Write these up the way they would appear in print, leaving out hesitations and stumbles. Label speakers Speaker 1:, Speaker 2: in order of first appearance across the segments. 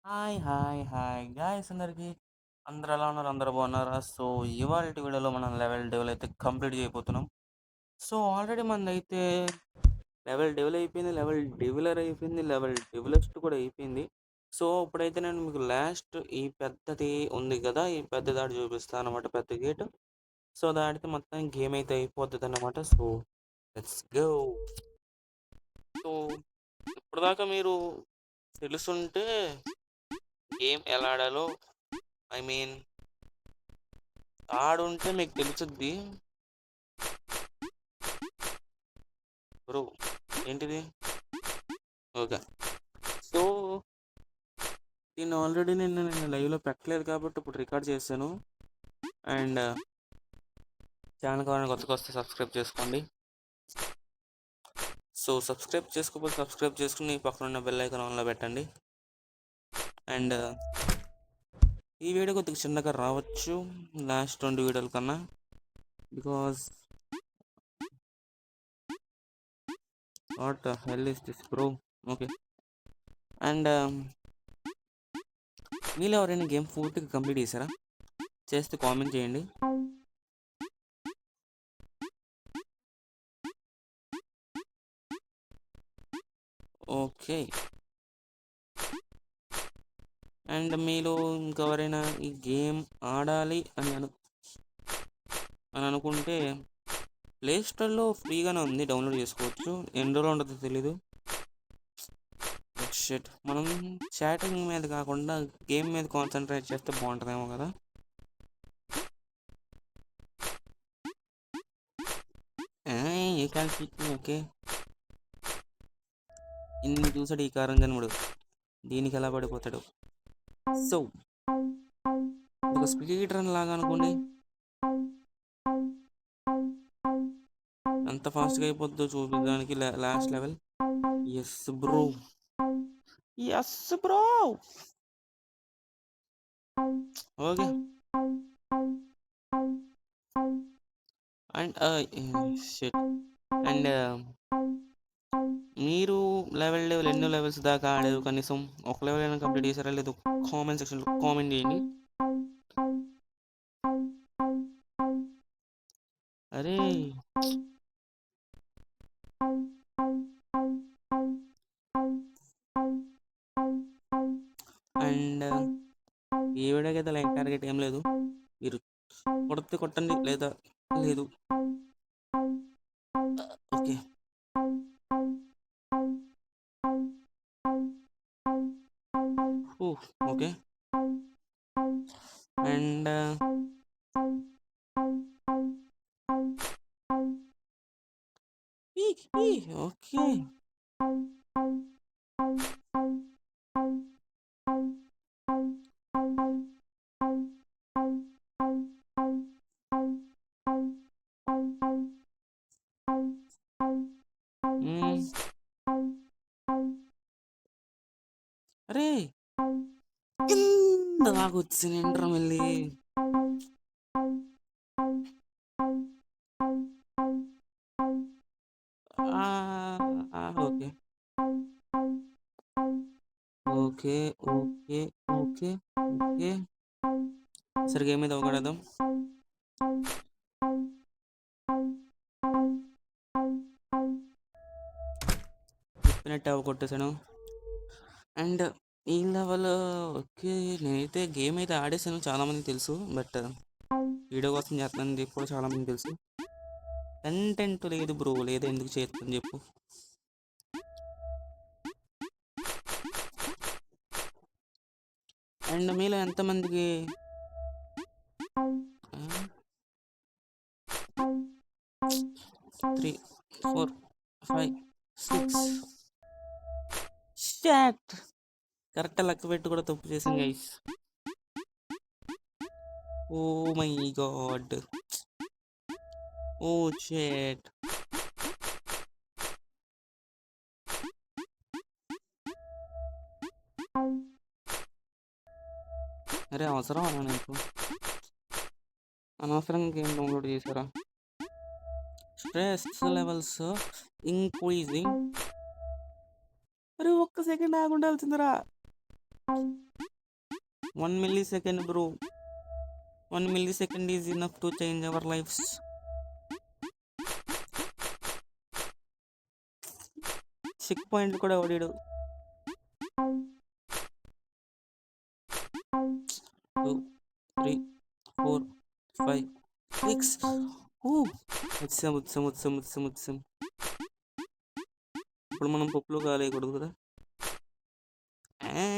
Speaker 1: Hi hi hi guys అందరికి అందరు ఎలా ఉన్నారు? అందరు బాగున్నారా? సో ఇవాళ వీడియోలో మనం లెవెల్ డెవెల్ అయితే కంప్లీట్ చేయబోతున్నాం. సో ఆల్రెడీ మనది అయితే లెవెల్ డెవెల్ అయిపోయింది, లెవెల్ డెవలర్ అయిపోయింది, లెవెల్ డెవలస్ట్ కూడా అయిపోయింది. సో ఇప్పుడైతే నేను మీకు లాస్ట్ ఈ పెద్దది ఉంది కదా, ఈ పెద్ద దాడి చూపిస్తాను అనమాట, పెద్ద గేట్. సో దాడితే మొత్తం గేమ్ అయితే అయిపోతుంది అనమాట. So let's go. సో ఇప్పటిదాకా మీరు తెలుసుంటే గేమ్ ఎలా ఆడాలో, ఐ మీన్ ఆడుంటే మీకు తెలుసుద్ది. బ్రో ఏంటిది? ఓకే. సో దీన్ని ఆల్రెడీ నేను లైవ్లో పెట్టలేదు కాబట్టి ఇప్పుడు రికార్డ్ చేశాను. అండ్ ఛానల్ కావాలని కొత్తగా వస్తే సబ్స్క్రైబ్ చేసుకోండి. సో సబ్స్క్రైబ్ చేసుకోకపోతే సబ్స్క్రైబ్ చేసుకుని పక్కన ఉన్న బెల్ ఐకాన్ ఆన్లో పెట్టండి. అండ్ ఈ వీడియో కొద్దిగా చిన్నగా రావచ్చు లాస్ట్ 2 వీడియోల కన్నా, because what hell is this bro. Okay. And మీలో ఎవరైనా గేమ్ పూర్తిగా కంప్లీట్ చేశారా? చేస్తే కామెంట్ చేయండి. ఓకే. అండ్ మీలో ఇంకెవరైనా ఈ గేమ్ ఆడాలి అని అనుకుంటే ప్లే స్టోర్లో ఫ్రీగానే ఉంది, డౌన్లోడ్ చేసుకోవచ్చు. ఎన్ని రోజులు ఉంటుందో తెలీదు. షెట్, మనం చాటింగ్ మీద కాకుండా గేమ్ మీద కాన్సన్ట్రేట్ చేస్తే బాగుంటుందేమో కదా. ఏ కాల్ ఓకే. ఇన్ని చూసాడు ఈ కారం జన్ముడు, దీనికి ఎలా పడిపోతాడు. సో ఒక స్పీడ్ రన్ లాగా అనుకోండి, ఎంత ఫాస్ట్గా అయిపోద్దో చూపించడానికి. Last level. Yes bro, yes bro. Okay. And shit. And మీరు లెవెల్ ఎన్నో లెవెల్స్ దాకా ఆడారు? కనీసం ఒక లెవెల్ అయినా కంప్లీట్ చేశారా లేదు? కామెంట్ సెక్షన్లో కామెంట్ చేయండి. అరే అండ్ ఈ వీడియోకి అయితే లైక్ టార్గెట్ ఏం లేదు, మీరు కొడితే కొట్టండి లేదా లేదు. ఓకే. ఓకే. And okay. అరే కింద దాకా వచ్చిన ఎంట్రా మళ్ళీ. Okay okay okay okay okay. సరే గేమ్ మీద ఒకడదాం. చెప్పినట్టు అవి కొట్టేసాను. అండ్ ఈ లెవెల్ ఓకే. నేనైతే గేమ్ అయితే ఆడేసాను, చాలామంది తెలుసు. బట్ వీడియో కోసం చేస్తానని చెప్పి కూడా చాలామంది తెలుసు. కంటెంట్ లేదు బ్రో, లేదా ఎందుకు చేస్తాను చెప్పు. అండ్ మీలో ఎంతమందికి 3 4 5 6 షాట్ కరెక్ట్ లెక్క పెట్టి కూడా తప్పు చేసాను guys. Oh my god, oh shot. అరే అవసరం అలా నీకు? అనవసరంగా గేమ్ డౌన్లోడ్ చేశారా? Stress levels increasing. అరే ఒక్క సెకండ్ ఆగుండాల్సిందిరా. 1 millisecond, bro. 1 millisecond is enough to change our lives. Checkpoint కూడా ఓడాడు. 2, 3, 4, 5, 6. వచ్చాం. ఇప్పుడు మనం పప్పులో కాలేయకూడదు కదా.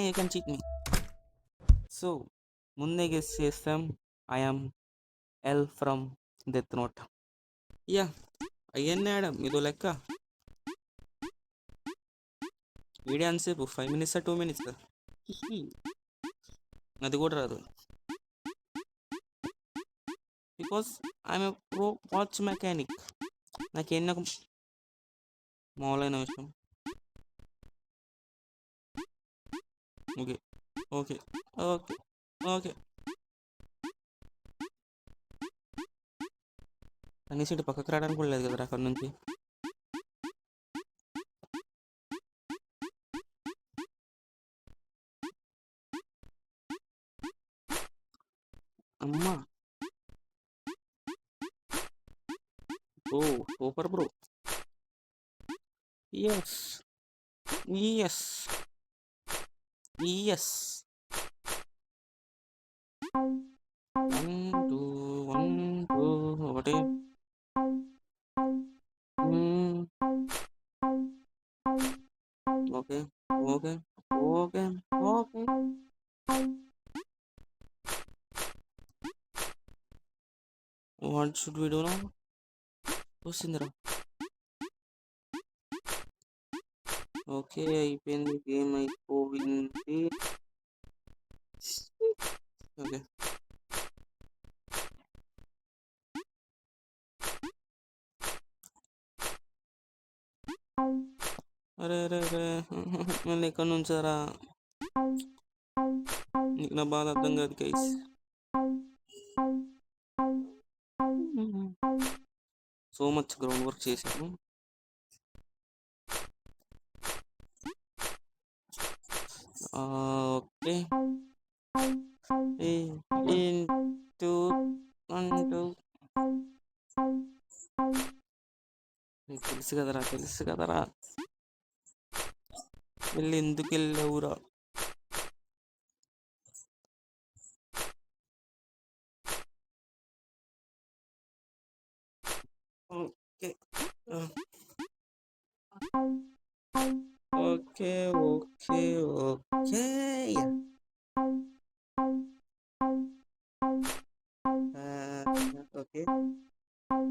Speaker 1: You can cheat me. So ముందే గెస్ చేస్తాం. I'm L from death note. Yeah, అయ్యన్నీ ఆడాం, ఇదో లెక్క. వీడియో అంతసేపు 5 minutes 2 minutes కదా. అది కూడా రాదు. Because I'm a pro watch mechanic. నాకేం మామూలైన విషయం. ఓకే ఓకే ఓకే ఓకే కనీసం ఇటు పక్కకు రావడానికి కూడా లేదు కదరా అక్కడ నుంచి. అమ్మా, oh super bro. Yes yes yes. 1 2 1 2 ఒకటి. Okay okay okay okay. What should we do now? వస్తుందిరా. ఓకే, అయిపోయింది, గేమ్ అయిపోయింది. ఓకే, అరే అరే అరే మళ్ళీ ఎక్కడ నుంచారా? నీకు నా బాధ అర్థం కాదు guys. So much ground work చేశాను. Okay, two 1 2. తెలుసు కదరా. వెళ్ళి ఎందుకు వెళ్ళవురా? Okay okay okay okay. Okay,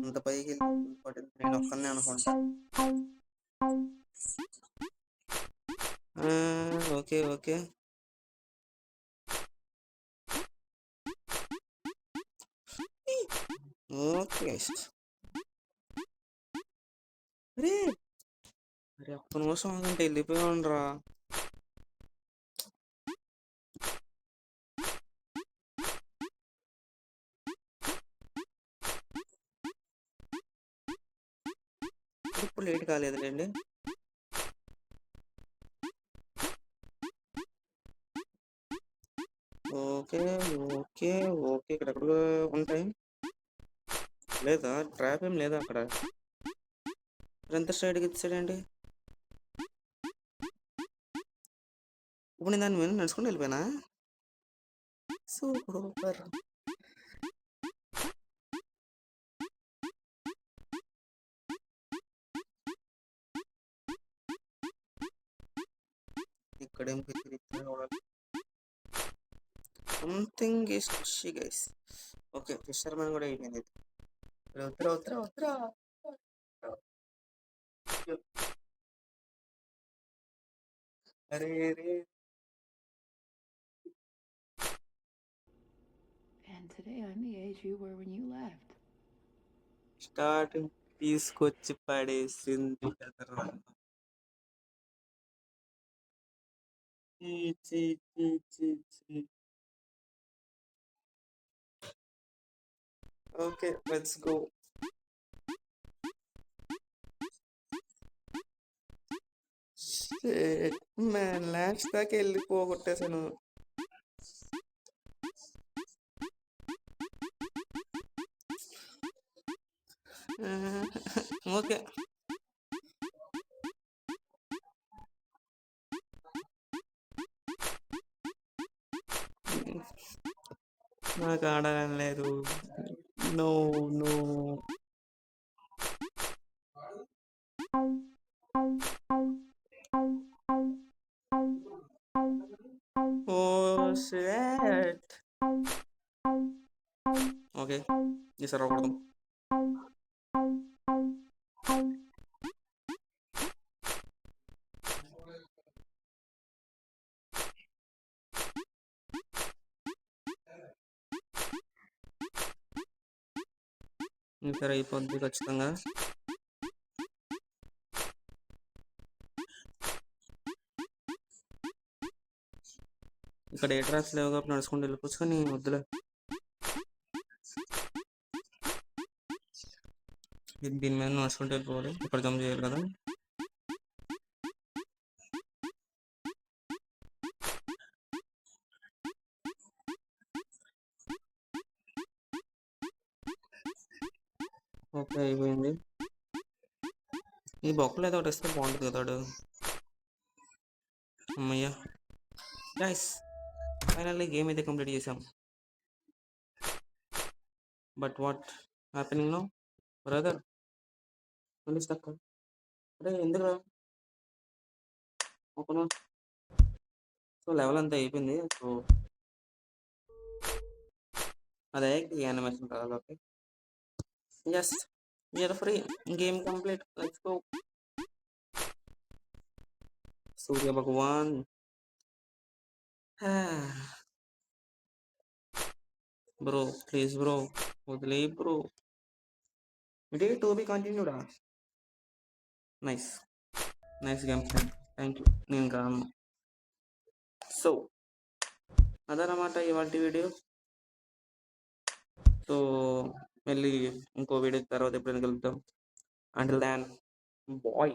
Speaker 1: అంత పైకి పడింది నేను ఒక్కనే అనుకుంటా. Okay okay. ఓకే అరే అరే, ఒక్క నిమిషం ఆగంటే వెళ్ళిపోయాను. ఇప్పుడు లేట్ కాలేదులేండి. Okay okay okay. ఇక్కడ ఎక్కడ ఉంటాయి? లేదా ట్రాప్ ఏం లేదా అక్కడ? ఎంత స్ట్రైట్గా ఇచ్చాడండి. ఇప్పుడు నేను దాని మీద నడుచుకుంటూ వెళ్ళిపోయినా. సూపర్. ఇక్కడేం something is fishy guys. Okay, fishermen కూడా అయిపోయింది. వద్దురా. అరే రే.
Speaker 2: And today I'm the age you were when you left.
Speaker 1: Starting తీసుకొచ్చి పడేసింది కదరా. Okay, let's go. Man last దాకా వెళ్ళి పోగొట్టేశాను. ఓకే. నాకు ఆడాలని లేదు. No no. Oh shit. Okay, ఈసారి కొడదాం. ఈసారి అయిపోద్ది ఖచ్చితంగా. ఇక్కడ ఏ ట్రాక్స్ లేవు కాబట్టి నడుచుకుంటూ వెళ్ళిపోవచ్చు, కానీ వద్దులే. దీని మీద నడుచుకుంటూ వెళ్ళిపోవాలి. ఇక్కడ జంప్ చేయాలి కదా. ఓకే, అయిపోయింది. ఈ బొక్కలు ఏదో ఒకటి ఇస్తే బాగుంటుంది కదా వాడు. అమ్మయ్యా గైస్, ఫైనల్లీ గేమ్ అయితే కంప్లీట్ చేసాం. But what happening no brother? మళ్ళీ స్టక్. అరే ఎందుకు? ఓపెన్. సో లెవెల్ అంతా అయిపోయింది. సో అదే యానిమేషన్ కావాలి. Okay, yes, we are free. Game complete. Let's go. Surya Bhagavan. Bro please bro, వదిలే బ్రో. ఇట్ టు బి కంటిన్యూడా. Nice nice game. Thank you. నేను కాను. సో అదనమాట ఇవాళ వీడియో. సో మళ్ళీ ఇంకో వీడియో తర్వాత ఎప్పుడైనా కలుద్దాం. Until then bye.